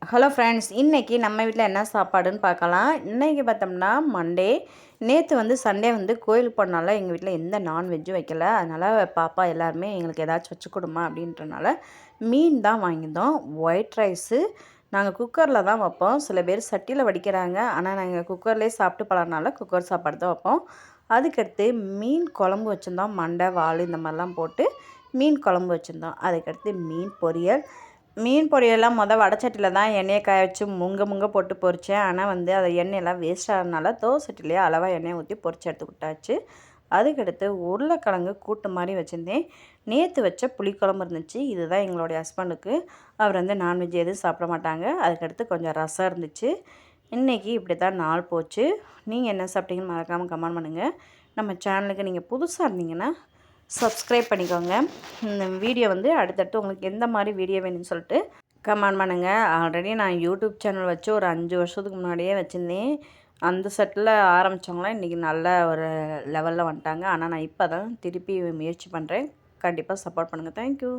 Hello friends, இன்றைக்கி நம்ம வீட்டில் என்ன சாப்பாடுன்னு பார்க்கலாம். இன்றைக்கி பார்த்தோம்னா மண்டே. நேற்று சண்டே கோயிலுக்கு போனால எங்கள் வீட்டில் எந்த நான்வெஜ்ஜும் வைக்கல. அதனால் பாப்பா எல்லாருமே எங்களுக்கு ஏதாச்சும் வச்சு கொடுமா அப்படின்றனால மீன் தான் வாங்கியிருந்தோம். ஒயிட் ரைஸு நாங்கள் குக்கரில் தான் வைப்போம். சில பேர் சட்டியில் வடிக்கிறாங்க. ஆனால் நாங்கள் குக்கர்லேயே சாப்பிட்டு பழனால குக்கர் சாப்பாடு தான் வைப்போம். அதுக்கடுத்து மீன் குழம்பு வச்சுருந்தோம். மண்டை வால் இந்த மாதிரிலாம் போட்டு மீன் குழம்பு வச்சுருந்தோம். அதுக்கடுத்து மீன் பொரியல். மீன் பொரியெல்லாம் வடச்சட்டியில் தான் எண்ணெயை காய வச்சு முங்க போட்டு பொரித்தேன். ஆனால் அதை எண்ணெயெல்லாம் வேஸ்ட் ஆகிறதுனால சட்டிலேயே அளவாக எண்ணெயை ஊற்றி பொரிச்சு எடுத்துக்கிட்டாச்சு. அதுக்கடுத்து உருளைக்கிழங்கு கூட்டு மாதிரி வச்சுருந்தேன். நேற்று வச்ச புளிக்குழம்பு இருந்துச்சு. இதுதான் எங்களுடைய ஹஸ்பண்டுக்கு. அவர் நான்வெஜ் எதுவும் சாப்பிட மாட்டாங்க. அதுக்கடுத்து கொஞ்சம் ரசம் இருந்துச்சு. இன்றைக்கி இப்படி தான் நாள் போச்சு. நீங்கள் என்ன சாப்பிட்டீங்கன்னு மறக்காமல் கமெண்ட் பண்ணுங்கள். நம்ம சேனலுக்கு நீங்கள் புதுசாக இருந்தீங்கன்னா சப்ஸ்கிரைப் பண்ணிக்கோங்க. இந்த வீடியோ அடுத்தடுத்து உங்களுக்கு எந்த மாதிரி வீடியோ வேணும்னு சொல்லிட்டு கமெண்ட் பண்ணுங்கள். ஆல்ரெடி நான் யூடியூப் சேனல் வச்சு ஒரு 5 வருஷத்துக்கு முன்னாடியே வச்சுருந்தேன். அந்த செட்டில் ஆரம்பித்தவங்களாம் இன்றைக்கி நல்ல ஒரு லெவலில் வந்துட்டாங்க. ஆனால் நான் இப்போ தான் திருப்பி முயற்சி பண்ணுறேன். கண்டிப்பாக சப்போர்ட் பண்ணுங்கள். தேங்க்யூ.